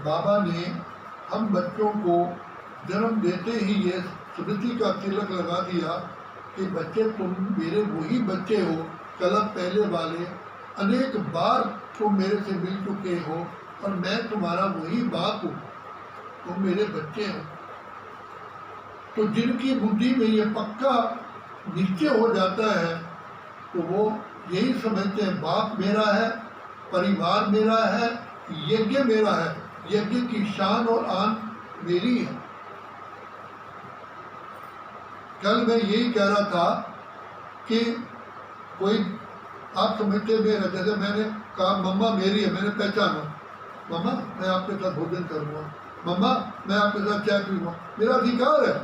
बाबा ने हम बच्चों को जन्म देते ही ये स्मृति का तिलक लगा दिया कि बच्चे तुम मेरे वही बच्चे हो, कलम पहले वाले, अनेक बार तुम मेरे से मिल चुके हो और मैं तुम्हारा वही बाप हूँ, तुम मेरे बच्चे हो। तो जिनकी बुद्धि में ये पक्का निश्चय हो जाता है तो वो यही समझते हैं बाप मेरा है, परिवार मेरा है, यज्ञ मेरा है, यज्ञ की शान और आन मेरी है। कल मैं यही कह रहा था कि कोई आप समझते मेरा, जैसे मैंने कहा मम्मा मेरी है, मैंने पहचाना, मम्मा मैं आपके साथ भोजन करूँगा, मम्मा मैं आपके साथ चाय पीऊँगा, मेरा अधिकार है।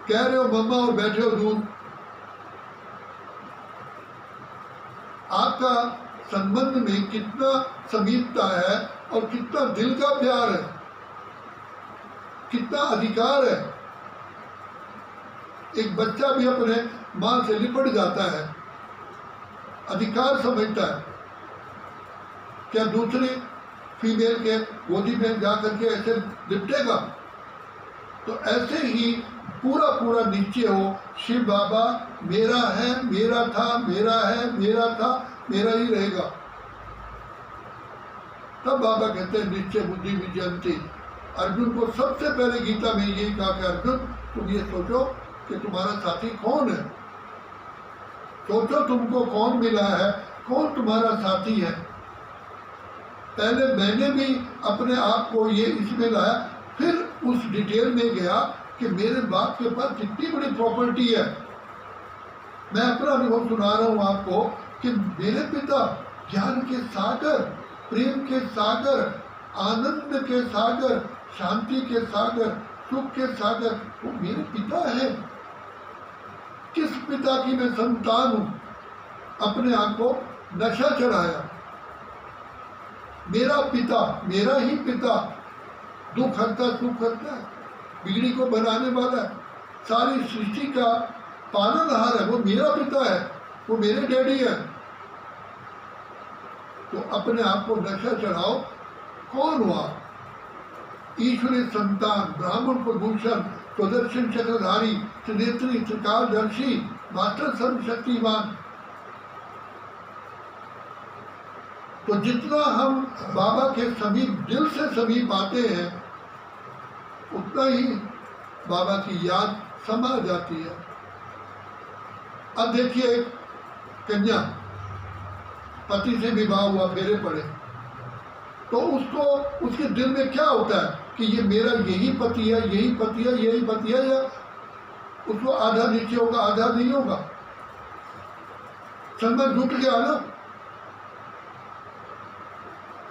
कह रहे हो मम्मा और बैठे हो दूर। आपका संबंध में कितना समीपता है और कितना दिल का प्यार है, कितना अधिकार है। एक बच्चा भी अपने माँ से लिपट जाता है, अधिकार समझता है। क्या दूसरे फीमेल के गोदी में जा करके ऐसे लिपटेगा? तो ऐसे ही पूरा पूरा निश्चय हो, शिव बाबा मेरा है, मेरा था, मेरा है, मेरा था, मेरा ही रहेगा। तब बाबा कहते हैं निश्चय बुद्धि विजयंती। अर्जुन को सबसे पहले गीता में यही कहा कि अर्जुन तुम ये सोचो कि तुम्हारा साथी कौन है, सोचो तुमको कौन मिला है, कौन तुम्हारा साथी है। पहले मैंने भी अपने आप को ये इसमें लाया, फिर उस डिटेल में गया कि मेरे बाप के पास कितनी बड़ी प्रॉपर्टी है। मैं अपना अनुभव सुना रहा हूँ आपको कि मेरे पिता ज्ञान के सागर, प्रेम के सागर, आनंद के सागर, शांति के सागर, सुख के सागर, वो मेरे पिता है। किस पिता की मैं संतान हूँ? अपने आप को नशा चढ़ाया। मेरा पिता, मेरा ही पिता दुख हरता सुख हरता है, बिगड़ी को बनाने वाला है, सारी सृष्टि का पालनहार है, वो मेरा पिता है, वो मेरे डैडी है। तो अपने आप को नशा चढ़ाओ। कौन हुआ? ईश्वरी संतान, ब्राह्मण कुलभूषण, स्वदर्शन चक्रधारी, त्रिनेत्री, त्रिकालदर्शी, मास्टर सर्वशक्तिमान। तो जितना हम बाबा के समीप, दिल से समीप आते हैं, उतना ही बाबा की याद समा जाती है। अब देखिए, एक कन्या, पति से विवाह हुआ, फेरे पड़े, तो उसको उसके दिल में क्या होता है कि ये मेरा यही पति है, यही पति है, यही पति है, या उसको आधा नीचे होगा, आधा नहीं होगा। संबंध जुट गया ना।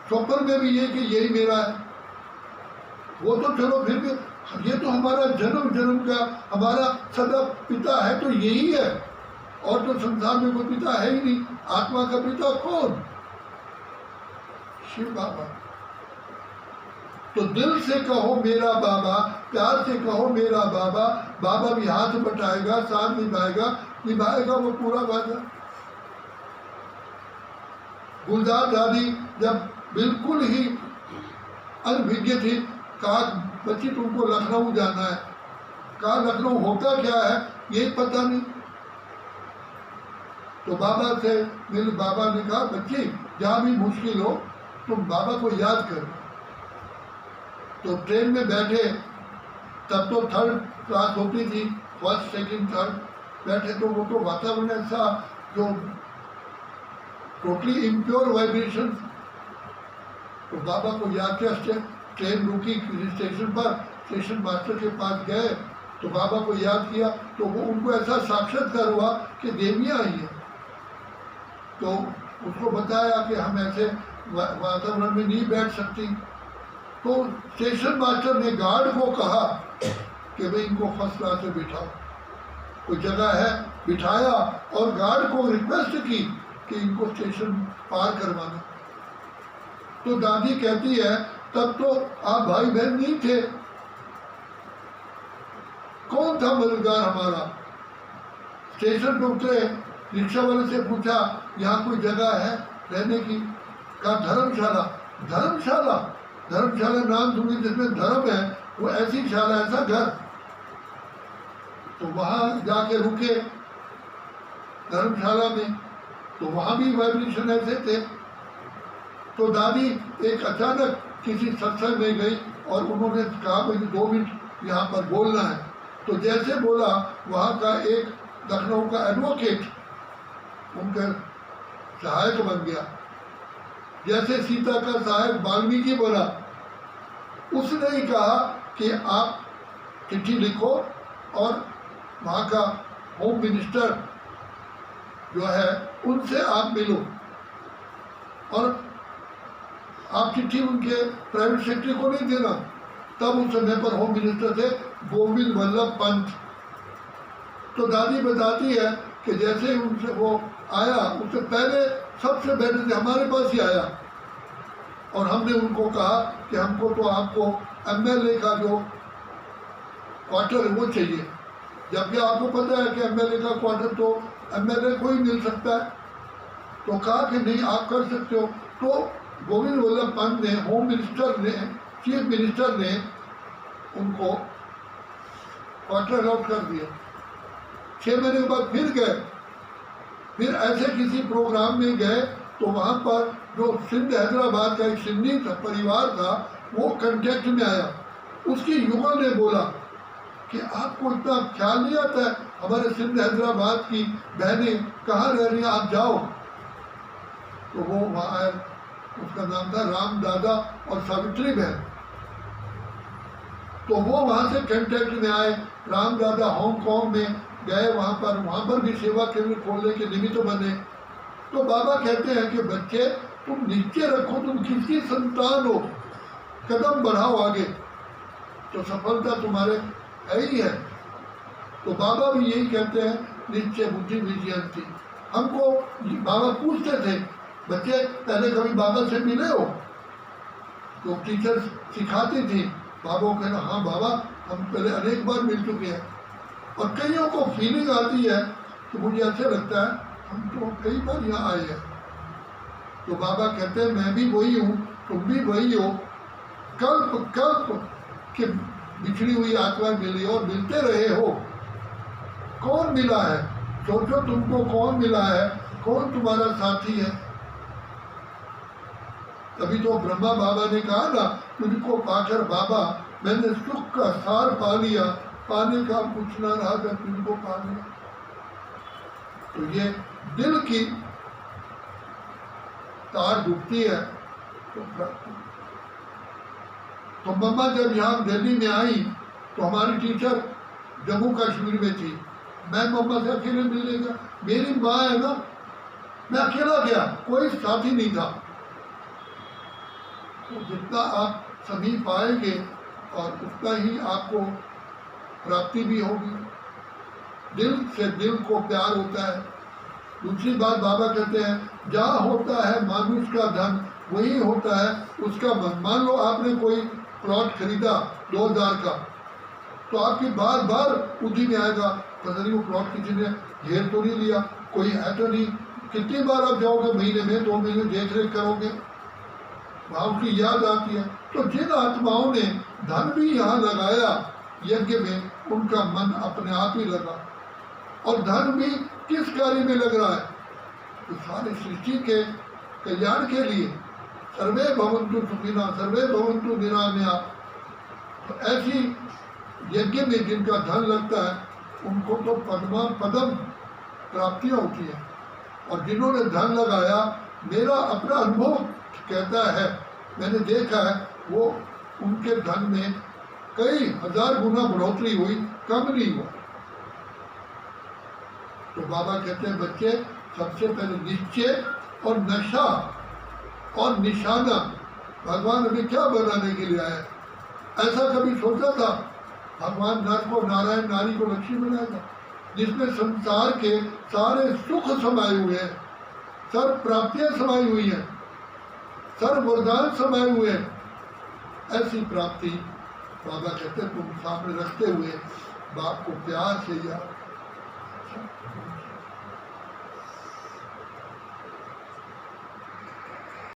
स्वप्न में भी ये कि यही मेरा है। वो तो चलो फिर भी, ये तो हमारा जन्म जन्म का हमारा सदा पिता है, तो यही है, और तो संसार में कोई पिता है ही नहीं। आत्मा का पिता कौन? शिव बाबा। तो दिल से कहो मेरा बाबा, प्यार से कहो मेरा बाबा। बाबा भी हाथ बटाएगा, साथ निभाएगा, निभाएगा वो पूरा वादा। गुलजार दादी जब बिल्कुल ही अनभिज्ञ थी, कहा बच्ची तुमको लखनऊ जाना है। कहा लखनऊ होता क्या है यही पता नहीं। तो बाबा से मेरे बाबा ने कहा बच्ची जहाँ भी मुश्किल हो तुम बाबा को याद करो। तो ट्रेन में बैठे, तब तो थर्ड क्लास होती थी, फर्स्ट सेकंड थर्ड बैठे, तो वो तो वातावरण ऐसा जो टोटली इम्प्योर वाइब्रेशन। तो बाबा को याद किया। ट्रेन रुकी किसी स्टेशन पर, स्टेशन मास्टर के पास गए तो बाबा को याद किया, तो वो उनको ऐसा साक्षात्कार हुआ कि देवियाँ आई हैं। तो उसको बताया कि हम ऐसे वातावरण में नहीं बैठ सकती। तो स्टेशन मास्टर ने गार्ड को कहा कि भाई इनको फर्स्ट क्लास में बिठाओ, कोई जगह है, बिठाया, और गार्ड को रिक्वेस्ट की कि इनको स्टेशन पार करवाना। तो दादी कहती है तब तो आप भाई बहन नहीं थे, कौन था मददगार हमारा? स्टेशन पे उतरे, रिक्शा वाले से पूछा यहाँ कोई जगह है रहने की? कहा धर्मशाला। धर्मशाला? धर्मशाला नाम सुनी जिसमें धर्म है, वो ऐसी शाला, ऐसा घर। तो वहाँ जाके रुके धर्मशाला में, तो वहाँ भी वाइब्रेशन ऐसे थे। तो दादी एक अचानक किसी सत्संग में गई और उन्होंने कहा मुझे 2 मिनट यहाँ पर बोलना है। तो जैसे बोला, वहाँ का एक लखनऊ का एडवोकेट उनका सहायक बन गया। जैसे सीता का सहायक वाल्मीकि बोला, उसने ही कहा कि आप चिट्ठी लिखो और वहाँ का होम मिनिस्टर जो है उनसे आप मिलो, और आप चिट्ठी उनके प्राइवेट सेक्रेटरी को नहीं देना। तब उस समय पर होम मिनिस्टर थे गोविंद वल्लभ पंत। तो दादी बताती है कि जैसे ही उनसे वो आया, उससे पहले सबसे पहले हमारे पास ही आया, और हमने उनको कहा कि हमको तो आपको एमएलए का जो क्वार्टर है वो चाहिए, जबकि आपको पता है कि एमएलए का क्वार्टर तो एमएलए को ही मिल सकता है। तो कहा कि नहीं, आप कर सकते हो। तो गोविंद वल्लभ पंत ने, होम मिनिस्टर ने, चीफ मिनिस्टर ने उनको क्वार्टर अलॉट कर दिया। 6 महीने के बाद फिर गए, फिर ऐसे किसी प्रोग्राम में गए, तो वहाँ पर जो सिंध हैदराबाद का एक सिंधी परिवार था, वो कंटेक्ट में आया। उसकी युगल ने बोला कि आपको इतना ख्याल नहीं आता है हमारे सिंध हैदराबाद की बहनें कहाँ रह रही हैं, आप जाओ। तो वो वहाँ आए, उसका नाम था राम दादा और सावित्री बहन। तो वो वहाँ से कंटेक्ट में आए। राम दादा हांगकांग में गए, वहाँ पर भी सेवा केंद्र खोलने के निमित्त बने। तो बाबा कहते हैं कि बच्चे, तुम निश्चय रखो तुम किसकी संतान हो, कदम बढ़ाओ आगे, तो सफलता तुम्हारे है ही है। तो बाबा भी यही कहते हैं, निश्चय बुद्धि विजयंती। हमको बाबा पूछते थे, बच्चे पहले कभी बाबा से मिले हो? तो टीचर सिखाती थी, बाबा को कहना हाँ बाबा हम पहले अनेक बार मिल चुके हैं। और कईयों को फीलिंग आती है कि मुझे अच्छा लगता है हम तो कई बार यहाँ आए हैं। तो बाबा कहते हैं मैं भी वही हूँ, तुम भी वही हो। कल्प कल्प के बिछड़ी हुई आत्माएं मिली और मिलते रहे हो। कौन मिला है? सोचो तुमको कौन मिला है, कौन तुम्हारा साथी है। तभी तो ब्रह्मा बाबा ने कहा ना, तुझको पाकर बाबा मैंने सुख का सार पा लिया, पाने का कुछ ना रहा जब तुझको पा लिया। तो ये दिल की तार डूबती है। तो मम्मा जब यहाँ दिल्ली में आई तो हमारी टीचर जम्मू कश्मीर में थी। मैं मम्मा से अकेले मिलने गया, मेरी माँ है ना, मैं अकेला गया, कोई साथी नहीं था। तो जितना आप समीप आएंगे और उतना ही आपको प्राप्ति भी होगी। दिल से दिल को प्यार होता है। दूसरी बात बाबा कहते हैं, जहाँ होता है मानुष का धन वही होता है उसका मन। मान लो आपने कोई प्लॉट खरीदा 2000 का, तो आपकी बार बार बुद्धि में आएगा, पता नहीं वो प्लॉट किसी ने घेर तो नहीं लिया, कोई है तो नहीं। कितनी बार आप जाओगे, महीने में 2 महीने देख रेख करोगे, वहाँ उसकी याद आती है। तो जिन आत्माओं ने धन भी यहाँ लगाया यज्ञ में, उनका मन अपने आप ही लगा। और धन भी किस कार्य में लग रहा है? तो सारी सृष्टि के कल्याण के लिए। सर्वे भवन्तु सुखिनः सर्वे भवन्तु निरामया। तो ऐसी यज्ञ में जिनका धन लगता है उनको तो पदम प्राप्तियाँ होती है। और जिन्होंने धन लगाया, मेरा अपना अनुभव कहता है, मैंने देखा है, वो उनके धन में कई हजार गुना बढ़ोतरी हुई, कम नहीं हुआ। तो बाबा कहते हैं बच्चे, सबसे पहले निश्चय और नशा और निशाना भगवान अभी क्या बनाने के लिए आया? ऐसा कभी सोचा था? भगवान नर को नारायण, नारी को लक्ष्मी बनाएगा, जिसमें संसार के सारे सुख समाये हुए हैं, सर्व प्राप्तियां समाई हुई हैं, सर्व वरदान समाये हुए हैं। ऐसी प्राप्ति बाबा कहते हैं तुम सामने रखते हुए बाप को प्यार से याद